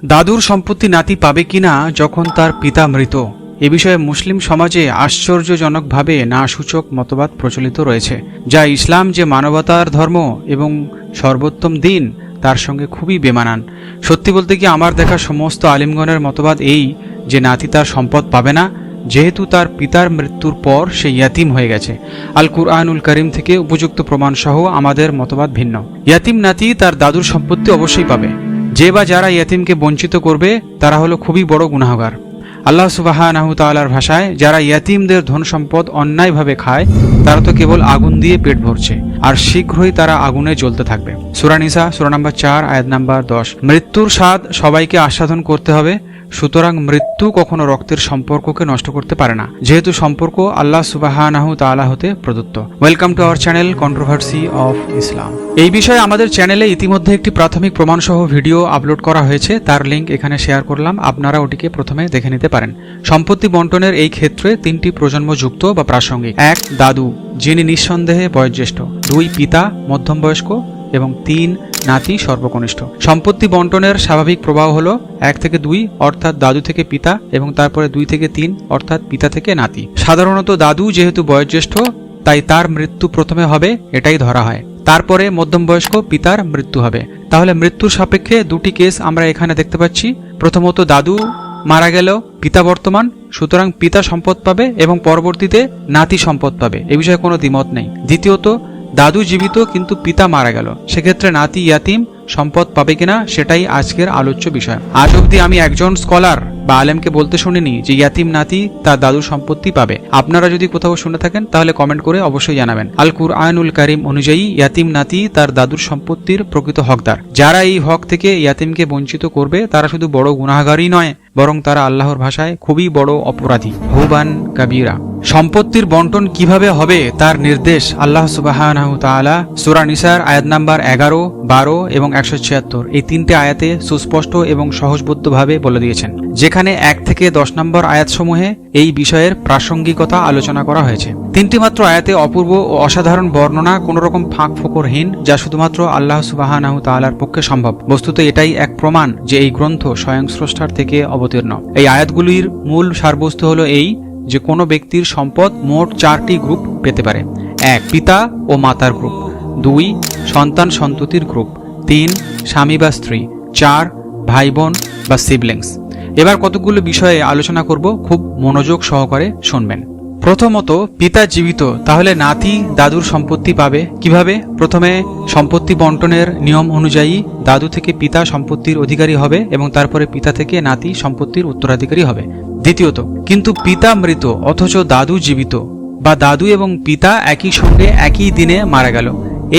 দাদুর সম্পত্তি নাতি পাবে কিনা যখন তার পিতা মৃত, এ বিষয়ে মুসলিম সমাজে আশ্চর্যজনকভাবে নাসূচক মতবাদ প্রচলিত রয়েছে, যা ইসলাম যে মানবতার ধর্ম এবং সর্বোত্তম দিন তার সঙ্গে খুবই বেমানান। সত্যি বলতে কি, আমার দেখা সমস্ত আলিমগণের মতবাদ এই যে নাতি তার সম্পদ পাবে না, যেহেতু তার পিতার মৃত্যুর পর সে ইয়াতিম হয়ে গেছে। আল কুরআনুল করিম থেকে উপযুক্ত প্রমাণসহ আমাদের মতবাদ ভিন্ন। ইয়াতিম নাতি তার দাদুর সম্পত্তি অবশ্যই পাবে। যে বা যারা ইয়াতিমকে বঞ্চিত করবে তারা হলো খুবই বড় গুনাহগার। আল্লাহ সুবহানাহু তাআলার ভাষায়, যারা ইয়াতিমদের ধন সম্পদ অন্যায়ভাবে খায় তারা তো কেবল আগুন দিয়ে পেট ভরছে, আর শীঘ্রই তারা আগুনে জ্বলতে থাকবে। সূরা নিসা সূরা নম্বর 4 আয়াত নম্বর 10। মৃত্যুর স্বাদ সবাইকে আস্বাদন করতে হবে, সুতরাং মৃত্যু কখনো রক্তের সম্পর্ককে নষ্ট করতে পারে না, যেহেতু সম্পর্ক আল্লাহ সুবহানাহু তাআলা হতে প্রদত্ত। Welcome to our channel controversy of Islam. এই বিষয়ে আমাদের চ্যানেলে ইতিমধ্যে একটি প্রাথমিক প্রমাণসহ ভিডিও আপলোড করা হয়েছে, তার লিঙ্ক এখানে শেয়ার করলাম, আপনারা ওটিকে প্রথমে দেখে নিতে পারেন। সম্পত্তি বন্টনের এই ক্ষেত্রে 3টি প্রজন্ম যুক্ত বা প্রাসঙ্গিক। 1 দাদু, যিনি নিঃসন্দেহে বয়োজ্যেষ্ঠ। 2 পিতা, মধ্যম বয়স্ক। এবং 3 নাতি, সর্বকনিষ্ঠ। সম্পত্তি বন্টনের স্বাভাবিক প্রবাহ হলো 1 থেকে 2 অর্থাৎ দাদু থেকে পিতা, এবং তারপরে 2 থেকে 3 অর্থাৎ পিতা থেকে নাতি। সাধারণত দাদু যেহেতু বয়োজ্যেষ্ঠ, তাই তার মৃত্যু প্রথমে হবে, এটাই ধরা হয়। তারপরে মধ্যম বয়স্ক পিতার মৃত্যু হবে। তাহলে মৃত্যুর সাপেক্ষে 2টি কেস আমরা এখানে দেখতে পাচ্ছি। প্রথমত দাদু মারা গেল, পিতা বর্তমান, সুতরাং পিতা সম্পদ পাবে এবং পরবর্তীতে নাতি সম্পদ পাবে, এ বিষয়ে কোনো দ্বিমত নেই। দ্বিতীয়ত দাদু জীবিত কিন্তু পিতা মারা গেল, সেক্ষেত্রে নাতি ইয়াতিম সম্পদ পাবে কিনা সেটাই আজকের আলোচ্য বিষয়। আজ অবধি আমি একজন স্কলার বা আলেমকে বলতে শুনিনি যে ইয়াতিম নাতি তার দাদুর সম্পত্তি পাবে। আপনারা যদি কোথাও শুনে থাকেন তাহলে কমেন্ট করে অবশ্যই জানাবেন। আল কুরআনুল কারীম অনুযায়ী ইয়াতিম নাতি তার দাদুর সম্পত্তির প্রকৃত হকদার। যারা এই হক থেকে ইয়াতিমকে বঞ্চিত করবে তারা শুধু বড় গুনাহগারই নয়, বরং তারা আল্লাহর ভাষায় খুবই বড় অপরাধী, হুবান কাবীরা। সম্পত্তির বন্টন কিভাবে হবে তার নির্দেশ আল্লাহ সুবহানাহু তাআলা সূরা নিসার আয়াত নাম্বার 11, 12 এবং 176 এই 3টে আয়াতে সুস্পষ্ট এবং সহজবোধ্যভাবে বলে দিয়েছেন, যেখানে 1 থেকে 10 নম্বর আয়াতসমূহে এই বিষয়ের প্রাসঙ্গিকতা আলোচনা করা হয়েছে। 3টি মাত্র আয়াতে অপূর্ব ও অসাধারণ বর্ণনা, কোনো রকম ফাঁক ফোকরহীন, যা শুধুমাত্র আল্লাহ সুবহানাহু তাআলার পক্ষে সম্ভব। বস্তুত এটাই এক প্রমাণ যে এই গ্রন্থ স্বয়ং স্রষ্টার থেকে অবতীর্ণ। এই আয়াতগুলির মূল সারবস্তু হলো এই যে কোনো ব্যক্তির সম্পদ মোট 4টি গ্রুপ পেতে পারে। 1 পিতা ও মাতার গ্রুপ, 2 সন্তান সন্ততির গ্রুপ, 3 স্বামী বা স্ত্রী, 4 ভাই বোন বা সিবলিংস। এবার কতগুলো বিষয়ে আলোচনা করব, খুব মনোযোগ সহকারে শুনবেন। প্রথমত, পিতা জীবিত, তাহলে নাতি দাদুর সম্পত্তি পাবে কিভাবে? প্রথমে সম্পত্তি বন্টনের নিয়ম অনুযায়ী দাদু থেকে পিতা সম্পত্তির অধিকারী হবে এবং তারপরে পিতা থেকে নাতি সম্পত্তির উত্তরাধিকারী হবে। দ্বিতীয়ত, কিন্তু পিতা মৃত অথচ দাদু জীবিত, বা দাদু এবং পিতা একই সঙ্গে একই দিনে মারা গেল,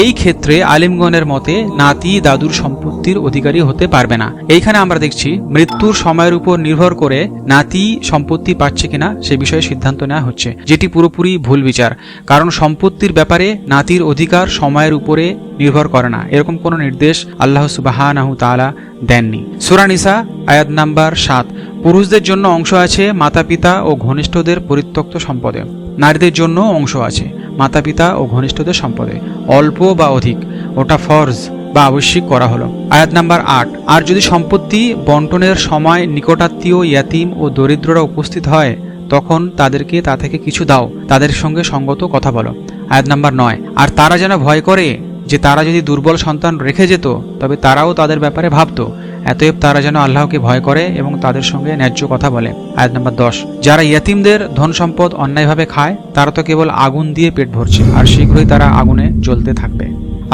এই ক্ষেত্রে আলিমগণের মতে নাতি দাদুর সম্পত্তির অধিকারী হতে পারবে না। এইখানে আমরা দেখছি মৃত্যুর সময়ের উপর নির্ভর করে নাতি সম্পত্তি পাচ্ছে কিনা সে বিষয়ে সিদ্ধান্ত নেওয়া হচ্ছে, যেটি পুরোপুরি ভুল বিচার। কারণ সম্পত্তির ব্যাপারে নাতির অধিকার সময়ের উপরে নির্ভর করে না, এরকম কোনো নির্দেশ আল্লাহ সুবহানাহু তাআলা দেননি। সূরা নিসা আয়াত নাম্বার 7। পুরুষদের জন্য অংশ আছে মাতা পিতা ও ঘনিষ্ঠদের পরিত্যক্ত সম্পদে, নারীদের জন্য অংশ আছে মাতা পিতা ও ঘনিষ্ঠদের সম্পদে, অল্প বা অধিক, ওটা ফরজ বা আবশ্যিক করা হলো। আয়াত নাম্বার 8। আর যদি সম্পত্তি বন্টনের সময় নিকটাত্মীয় ইয়াতিম ও দরিদ্ররা উপস্থিত হয় তখন তাদেরকে তা থেকে কিছু দাও, তাদের সঙ্গে সঙ্গত কথা বলো। আয়াত নাম্বার 9। আর তারা যেন ভয় করে যে তারা যদি দুর্বল সন্তান রেখে যেত তবে তারাও তাদের ব্যাপারে ভাবত, এতএব তারা যেন আল্লাহকে ভয় করে এবং তাদের সঙ্গে ন্যায্য কথা বলে। আয়াত নাম্বার 10। যারা ইয়াতিমদের ধন সম্পদ অন্যায়ভাবে খায় তারা তো কেবল আগুন দিয়ে পেট ভরছে, আর শীঘ্রই তারা আগুনে জ্বলতে থাকবে।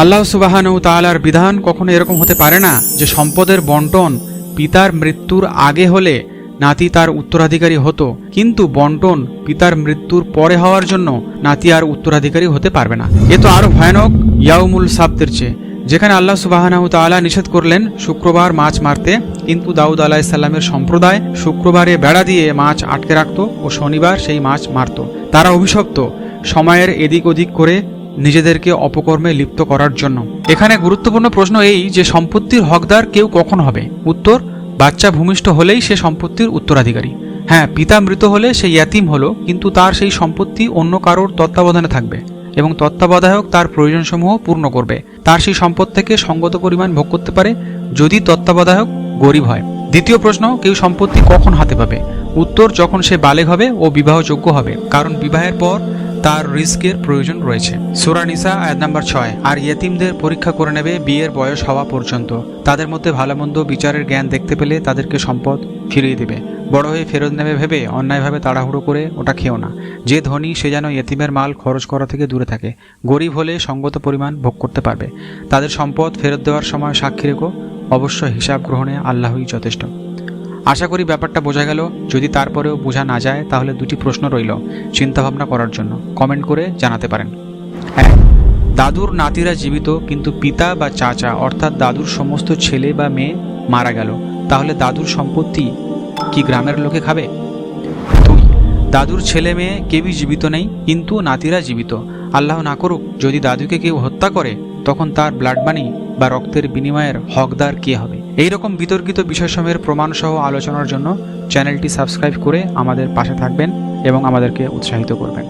আল্লাহ সুবহানাহু তাআলার বিধান কখনো এরকম হতে পারে না যে সম্পদের বন্টন পিতার মৃত্যুর আগে হলে নাতি তার উত্তরাধিকারী হতো, কিন্তু বন্টন পিতার মৃত্যুর পরে হওয়ার জন্য নাতি আর উত্তরাধিকারী হতে পারবে না। এ তো আরো ভয়ানক ইয়াউমুল সাবতের চেয়ে, যেখানে আল্লাহ সুবহানাহু তাআলা নিষেধ করলেন শুক্রবার মাছ মারতে, কিন্তু দাউদ আলাইহিস সালামের সম্প্রদায় শুক্রবারে বেড়া দিয়ে মাছ আটকে রাখত ও শনিবার সেই মাছ মারত। তারা অভিশপ্ত সময়ের এদিক ওদিক করে নিজেদেরকে অপকর্মে লিপ্ত করার জন্য। এখানে গুরুত্বপূর্ণ প্রশ্ন এই যে সম্পত্তির হকদার কেউ কখন হবে? উত্তর, বাচ্চা ভূমিষ্ঠ হলেই সে সম্পত্তির উত্তরাধিকারী। হ্যাঁ, পিতা মৃত হলে সে ইয়াতিম হলো, কিন্তু তার সেই সম্পত্তি অন্য কারোর তত্ত্বাবধানে থাকবে এবং তত্ত্বাবধায়ক তার প্রয়োজনসমূহ পূর্ণ করবে। তার সেই সম্পদ থেকে সঙ্গত পরিমাণ ভোগ করতে পারে যদি তত্ত্বাবধায়ক গরিব হয়। দ্বিতীয় প্রশ্ন, কেউ সম্পত্তি কখন হাতে পাবে? উত্তর, যখন সে বালেগ হবে ও বিবাহযোগ্য হবে, কারণ বিবাহের পর তার রিস্কের প্রয়োজন রয়েছে। সূরা নিসা আয়াত নাম্বার 6। আর ইয়েতিমদের পরীক্ষা করে নেবে বিয়ের বয়স হওয়া পর্যন্ত। তাদের মধ্যে ভালো মন্দ বিচারের জ্ঞান দেখতে পেলে তাদেরকে সম্পদ ফিরিয়ে দেবে। বড় হয়ে ফেরত নেবে ভেবে অন্যায়ভাবে তাড়াহুড়ো করে ওটা খেও না। যে ধনী সে যেন ইয়েতিমের মাল খরচ করা থেকে দূরে থাকে। গরিব হলে সঙ্গত পরিমাণ ভোগ করতে পারবে। তাদের সম্পদ ফেরত দেওয়ার সময় সাক্ষী রেখো, অবশ্য হিসাব গ্রহণে আল্লাহই যথেষ্ট। আশা করি ব্যাপারটা বোঝা গেল। যদি তারপরেও বোঝা না যায় তাহলে দুটি প্রশ্ন রইল চিন্তাভাবনা করার জন্য, কমেন্ট করে জানাতে পারেন। 1, দাদুর নাতিরা জীবিত কিন্তু পিতা বা চাচা অর্থাৎ দাদুর সমস্ত ছেলে বা মেয়ে মারা গেল, তাহলে দাদুর সম্পত্তি কি গ্রামের লোকে খাবে? 2, দাদুর ছেলে মেয়ে কেউই জীবিত নেই কিন্তু নাতিরা জীবিত। আল্লাহ না করুক যদি দাদুকে কেউ হত্যা করে, তখন তার ব্লাড মানি বা রক্তের বিনিময়ের হকদার কে হবে? এইরকম বিতর্কিত বিষয়সমূহের প্রমাণসহ আলোচনার জন্য চ্যানেলটি সাবস্ক্রাইব করে আমাদের পাশে থাকবেন এবং আমাদেরকে উৎসাহিত করবেন।